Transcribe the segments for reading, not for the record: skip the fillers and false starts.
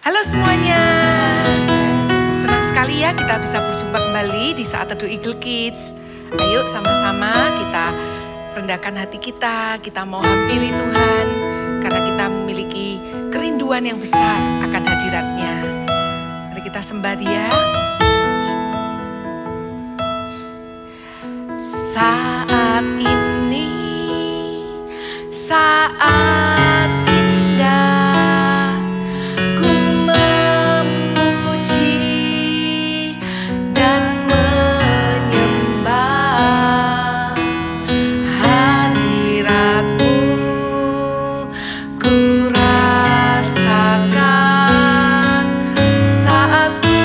Halo semuanya, senang sekali ya kita bisa berjumpa kembali di saat teduh Eagle Kids. Ayo sama-sama kita rendahkan hati kita mau hampiri Tuhan, karena kita memiliki kerinduan yang besar akan hadirat-Nya. Mari kita sembah Dia. Saat ini, saat indah, ku memuji dan menyembah hadirat-Mu. Ku rasakan saat ku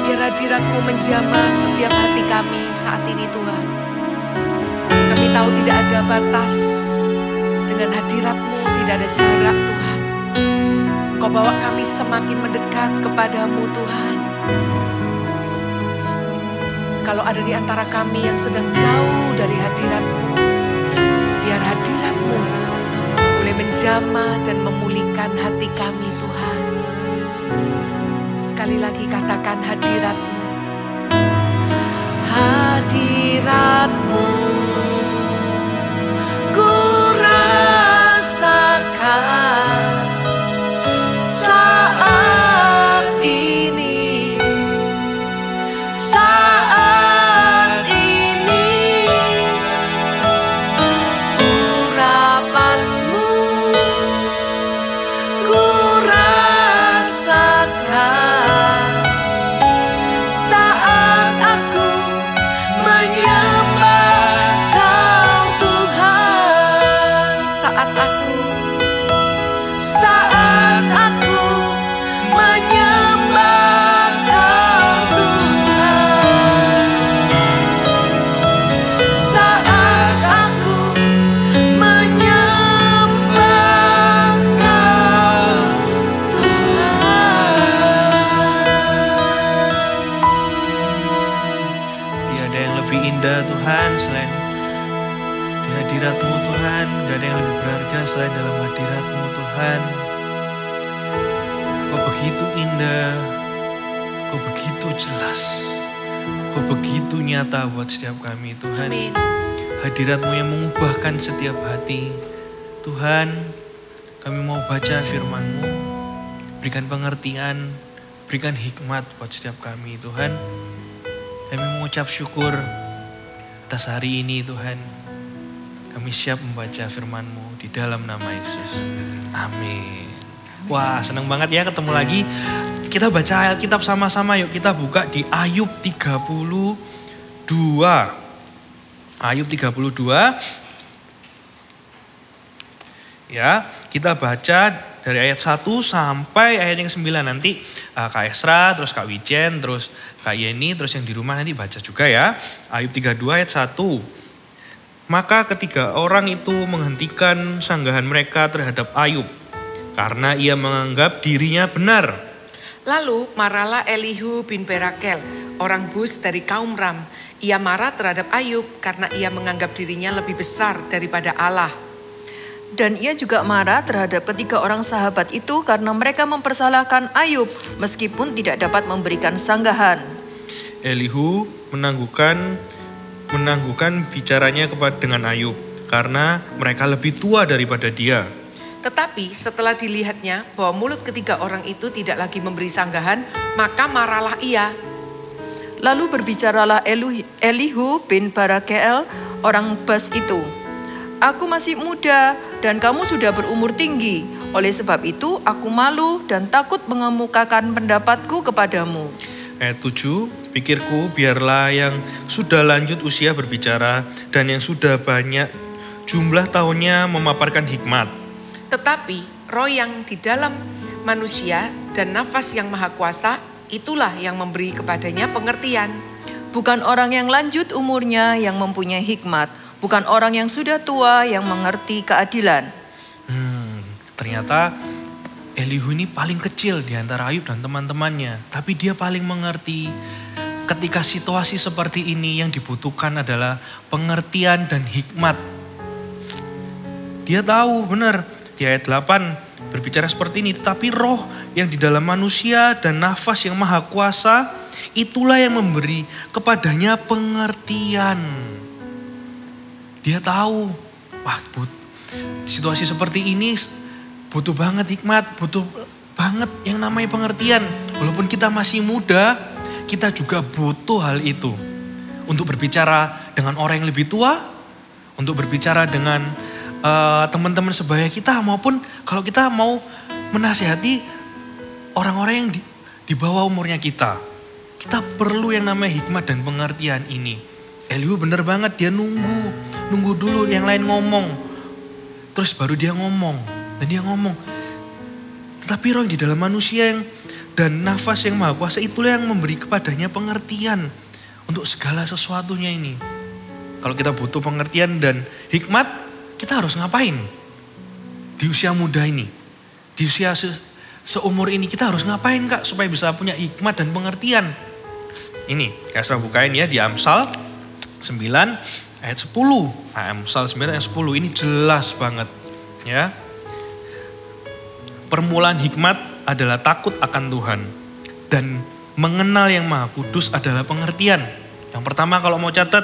Biar hadirat-Mu menjamah setiap hati kami saat ini Tuhan. Kami tahu tidak ada batas. Dengan hadirat-Mu tidak ada jarak Tuhan. Engkau bawa kami semakin mendekat kepadamu Tuhan. Kalau ada di antara kami yang sedang jauh dari hadirat-Mu, biar hadirat-Mu boleh menjamah dan memulihkan hati kami Tuhan. Sekali lagi katakan hadirat-Mu. Hadirat-Mu ku rasakan saat ini. Saat ini urapan-Mu ku rasakan saat aku menyembah Kau Tuhan. Saat aku menyembah Kau Tuhan. Saat aku menyembah Kau Tuhan. Tiada yang lebih indah Tuhan selain di hadirat-Mu Tuhan. Gak ada yang lebih berharga selain dalam hadirat-Mu Tuhan. Kau begitu indah, Kau begitu jelas, Kau begitu nyata buat setiap kami Tuhan. Amin. Hadirat-Mu yang mengubahkan setiap hati. Tuhan, kami mau baca firman-Mu, berikan pengertian, berikan hikmat buat setiap kami Tuhan. Kami mengucap syukur atas hari ini Tuhan. Kami siap membaca firman-Mu di dalam nama Yesus. Amin. Wah, senang banget ya ketemu lagi. Kita baca Alkitab sama-sama yuk. Kita buka di Ayub 32. Ayub 32. Ya, kita baca dari ayat 1 sampai ayat yang 9. Nanti Kak Esra, terus Kak Wijen, terus Kak Yeni, terus yang di rumah nanti baca juga ya. Ayub 32 ayat 1. Maka ketiga orang itu menghentikan sanggahan mereka terhadap Ayub, karena ia menganggap dirinya benar. Lalu marahlah Elihu bin Berakel, orang Bus dari kaum Ram. Ia marah terhadap Ayub karena ia menganggap dirinya lebih besar daripada Allah. Dan ia juga marah terhadap ketiga orang sahabat itu karena mereka mempersalahkan Ayub meskipun tidak dapat memberikan sanggahan. Elihu menangguhkan bicaranya dengan Ayub karena mereka lebih tua daripada dia. Tetapi setelah dilihatnya bahwa mulut ketiga orang itu tidak lagi memberi sanggahan, maka marahlah ia. Lalu berbicaralah Elihu bin Barakel, orang Bas itu. Aku masih muda dan kamu sudah berumur tinggi. Oleh sebab itu aku malu dan takut mengemukakan pendapatku kepadamu. Ayat 7, pikirku biarlah yang sudah lanjut usia berbicara dan yang sudah banyak jumlah tahunnya memaparkan hikmat. Tetapi roh yang di dalam manusia dan nafas yang maha kuasa, itulah yang memberi kepadanya pengertian. Bukan orang yang lanjut umurnya yang mempunyai hikmat, bukan orang yang sudah tua yang mengerti keadilan. Ternyata Elihu ini paling kecil di antara Ayub dan teman-temannya, tapi dia paling mengerti. Ketika situasi seperti ini yang dibutuhkan adalah pengertian dan hikmat. Dia tahu benar. Di ayat 8 berbicara seperti ini, tetapi roh yang di dalam manusia dan nafas yang maha kuasa, itulah yang memberi kepadanya pengertian. Dia tahu, situasi seperti ini butuh banget hikmat, butuh banget yang namanya pengertian. Walaupun kita masih muda, kita juga butuh hal itu. Untuk berbicara dengan orang yang lebih tua, untuk berbicara dengan teman-teman sebaya kita, maupun kalau kita mau menasihati orang-orang yang di bawah umurnya kita. Kita perlu yang namanya hikmat dan pengertian ini. Elihu bener banget, dia nunggu dulu yang lain ngomong. Terus baru dia ngomong. Dan dia ngomong, tetapi roh di dalam manusia yang Dan nafas yang maha kuasa itulah yang memberi kepadanya pengertian untuk segala sesuatunya ini. Kalau kita butuh pengertian dan hikmat, kita harus ngapain? Di usia muda ini, di usia seumur ini kita harus ngapain Kak supaya bisa punya hikmat dan pengertian? Ini, saya bukain ya di Amsal 9 ayat 10. Amsal 9 ayat 10 ini jelas banget ya. Permulaan hikmat adalah takut akan Tuhan dan mengenal yang Maha Kudus adalah pengertian. Yang pertama kalau mau catat,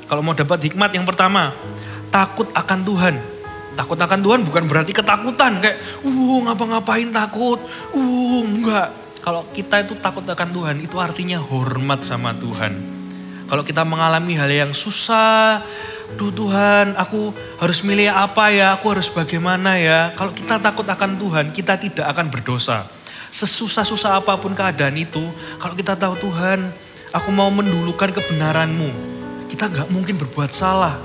kalau mau dapat hikmat yang pertama, takut akan Tuhan. Takut akan Tuhan bukan berarti ketakutan kayak ngapa-ngapain takut. Enggak. Kalau kita itu takut akan Tuhan itu artinya hormat sama Tuhan. Kalau kita mengalami hal yang susah, Tuhan, aku harus milih apa ya, aku harus bagaimana ya. Kalau kita takut akan Tuhan, kita tidak akan berdosa. Sesusah-susah apapun keadaan itu, kalau kita tahu Tuhan, aku mau mendulukan kebenaran-Mu. Kita gak mungkin berbuat salah.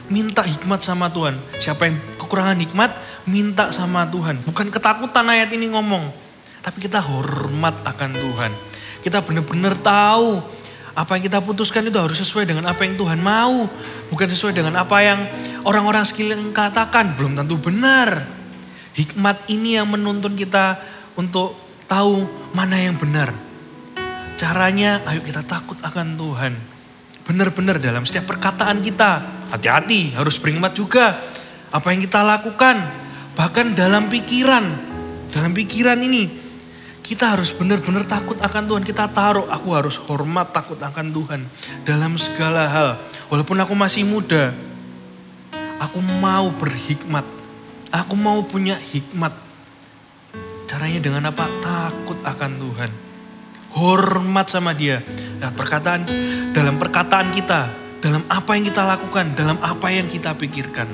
Minta hikmat sama Tuhan. Siapa yang kekurangan hikmat, minta sama Tuhan. Bukan ketakutan ayat ini ngomong. Tapi kita hormat akan Tuhan. Kita benar-benar tahu apa yang kita putuskan itu harus sesuai dengan apa yang Tuhan mau. Bukan sesuai dengan apa yang orang-orang sekeliling katakan. Belum tentu benar. Hikmat ini yang menuntun kita untuk tahu mana yang benar. Caranya ayo kita takut akan Tuhan. Benar-benar dalam setiap perkataan kita. Hati-hati harus berhikmat juga. Apa yang kita lakukan. Bahkan dalam pikiran. Dalam pikiran ini. Kita harus benar-benar takut akan Tuhan. Kita taruh, aku harus hormat takut akan Tuhan. Dalam segala hal. Walaupun aku masih muda. Aku mau berhikmat. Aku mau punya hikmat. Caranya dengan apa? Takut akan Tuhan. Hormat sama Dia. Nah, dalam perkataan kita. Dalam apa yang kita lakukan. Dalam apa yang kita pikirkan.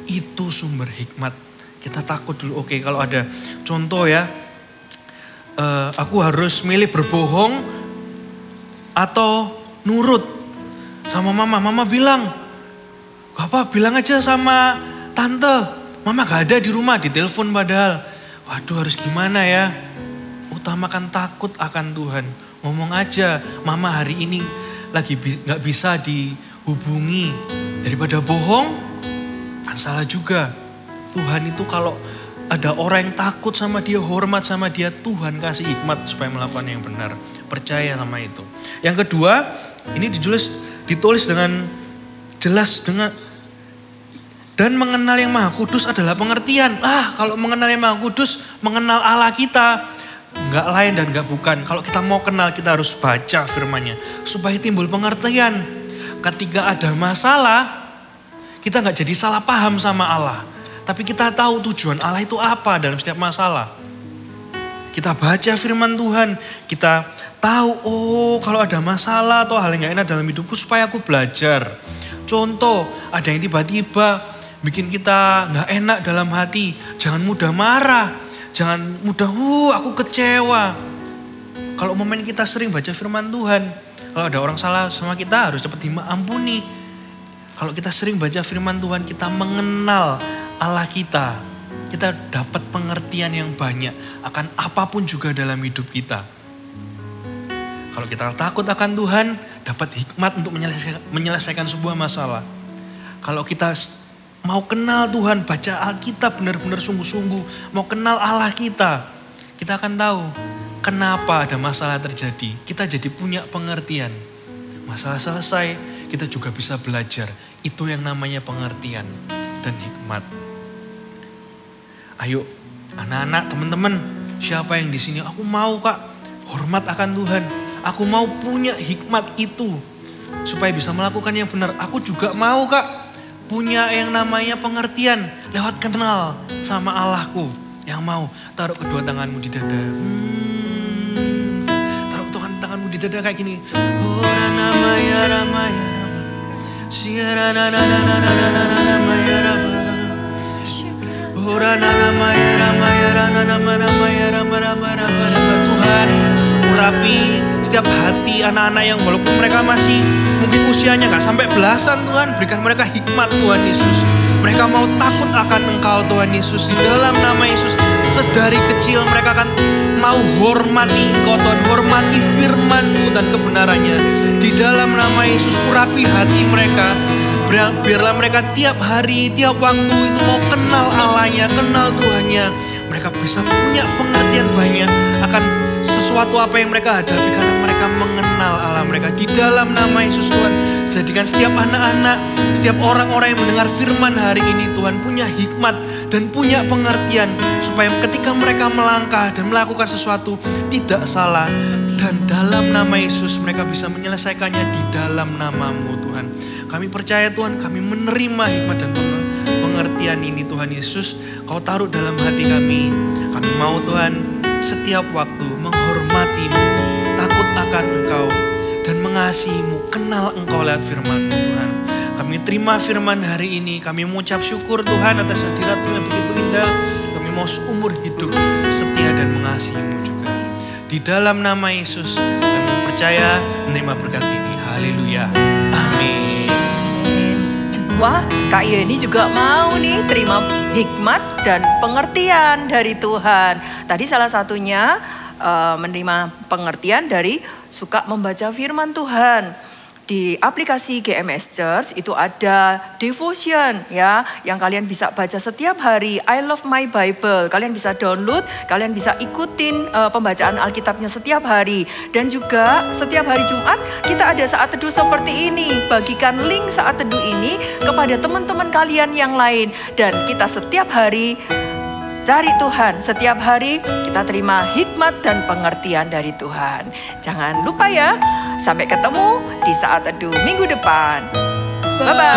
Itu sumber hikmat. Kita takut dulu. Oke, kalau ada contoh ya. Aku harus milih berbohong atau nurut sama mama. Mama bilang, gak apa, bilang aja sama tante. Mama gak ada di rumah, ditelepon padahal. Waduh, harus gimana ya? Utamakan takut akan Tuhan. Ngomong aja, mama hari ini lagi gak bisa dihubungi. Daripada bohong, kan salah juga. Tuhan itu kalau ada orang yang takut sama Dia, hormat sama Dia, Tuhan kasih hikmat supaya melakukan yang benar. Percaya sama itu. Yang kedua, ini ditulis dengan jelas dan mengenal yang Maha Kudus adalah pengertian. Kalau mengenal yang Maha Kudus, mengenal Allah kita, enggak lain dan enggak bukan. Kalau kita mau kenal, kita harus baca firman-Nya supaya timbul pengertian. Ketika ada masalah, kita enggak jadi salah paham sama Allah. Tapi kita tahu tujuan Allah itu apa dalam setiap masalah. Kita baca firman Tuhan, kita tahu kalau ada masalah atau hal yang gak enak dalam hidupku supaya aku belajar. Contoh, ada yang tiba-tiba bikin kita gak enak dalam hati. Jangan mudah marah, jangan mudah aku kecewa. Kalau momen kita sering baca firman Tuhan, kalau ada orang salah sama kita harus cepat diampuni. Kalau kita sering baca firman Tuhan, kita mengenal Allah kita dapat pengertian yang banyak akan apapun juga dalam hidup kita. Kalau kita takut akan Tuhan, dapat hikmat untuk menyelesaikan sebuah masalah. Kalau kita mau kenal Tuhan, baca Alkitab benar-benar sungguh-sungguh, mau kenal Allah kita akan tahu kenapa ada masalah terjadi. Kita jadi punya pengertian. Masalah selesai, kita juga bisa belajar. Itu yang namanya pengertian dan hikmat. Ayo anak-anak, teman-teman, siapa yang di sini? Aku mau Kak, hormat akan Tuhan. Aku mau punya hikmat itu supaya bisa melakukan yang benar. Aku juga mau Kak, punya yang namanya pengertian lewat kenal sama Allahku. Yang mau taruh kedua tanganmu di dada. Taruh tanganmu di dada kayak gini. Tuhan, urapi setiap hati anak-anak yang walaupun mereka masih mungkin usianya gak sampai belasan, Tuhan berikan mereka hikmat Tuhan Yesus. Mereka mau takut akan Engkau Tuhan Yesus. Di dalam nama Yesus sedari kecil mereka akan mau hormati Engkau Tuhan, hormati firman-Mu dan kebenarannya. Di dalam nama Yesus urapi hati mereka. Biarlah mereka tiap hari, tiap waktu itu mau kenal Allahnya, kenal Tuhannya. Mereka bisa punya pengertian banyak akan sesuatu apa yang mereka hadapi karena mereka mengenal Allah mereka. Di dalam nama Yesus Tuhan, jadikan setiap anak-anak, setiap orang-orang yang mendengar firman hari ini Tuhan punya hikmat dan punya pengertian supaya ketika mereka melangkah dan melakukan sesuatu tidak salah. Dan dalam nama Yesus mereka bisa menyelesaikannya di dalam nama-Mu Tuhan. Kami percaya Tuhan, kami menerima hikmat dan pengertian ini Tuhan Yesus. Kau taruh dalam hati kami. Kami mau Tuhan setiap waktu menghormati-Mu, takut akan Engkau, dan mengasihi-Mu, kenal Engkau lewat firman-Mu Tuhan. Kami terima firman hari ini, kami mengucap syukur Tuhan atas hadirat-Mu yang begitu indah. Kami mau seumur hidup setia dan mengasihi-Mu juga. Di dalam nama Yesus kami percaya menerima berkat ini. Haleluya. Amin. Wah, Kak Yeni juga mau nih terima hikmat dan pengertian dari Tuhan. Tadi salah satunya menerima pengertian dari suka membaca firman Tuhan. Di aplikasi GMS Church itu ada devotion ya, yang kalian bisa baca setiap hari. I Love My Bible. Kalian bisa download, kalian bisa ikutin pembacaan Alkitabnya setiap hari. Dan juga setiap hari Jumat kita ada saat teduh seperti ini. Bagikan link saat teduh ini kepada teman-teman kalian yang lain. Dan kita setiap hari cari Tuhan, setiap hari kita terima hikmat dan pengertian dari Tuhan. Jangan lupa ya, sampai ketemu di saat teduh minggu depan. Bye-bye.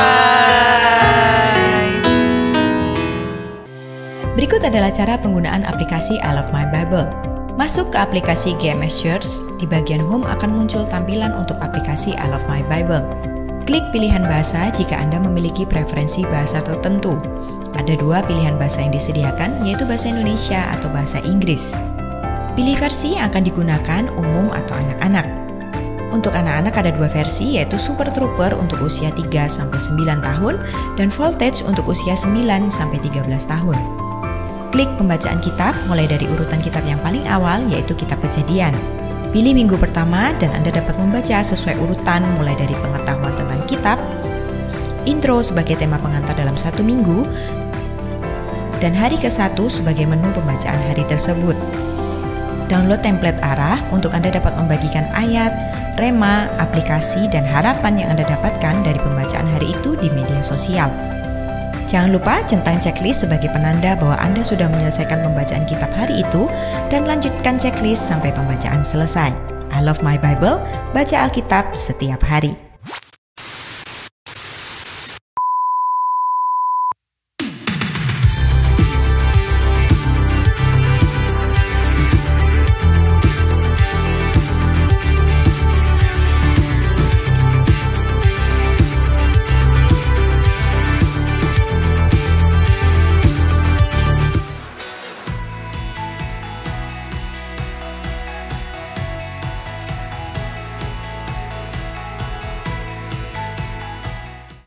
Berikut adalah cara penggunaan aplikasi I Love My Bible. Masuk ke aplikasi GMS Church, di bagian home akan muncul tampilan untuk aplikasi I Love My Bible. Klik pilihan bahasa jika Anda memiliki preferensi bahasa tertentu. Ada 2 pilihan bahasa yang disediakan, yaitu bahasa Indonesia atau bahasa Inggris. Pilih versi yang akan digunakan umum atau anak-anak. Untuk anak-anak ada 2 versi, yaitu Super Trooper untuk usia 3-9 tahun dan Voltage untuk usia 9-13 tahun. Klik pembacaan kitab mulai dari urutan kitab yang paling awal, yaitu kitab Kejadian. Pilih minggu pertama dan Anda dapat membaca sesuai urutan mulai dari pengetahuan tentang kitab, intro sebagai tema pengantar dalam 1 minggu, dan hari ke-1 sebagai menu pembacaan hari tersebut. Download template arah untuk Anda dapat membagikan ayat, rema, aplikasi, dan harapan yang Anda dapatkan dari pembacaan hari itu di media sosial. Jangan lupa centang checklist sebagai penanda bahwa Anda sudah menyelesaikan pembacaan kitab hari itu dan lanjutkan checklist sampai pembacaan selesai. I Love My Bible, baca Alkitab setiap hari.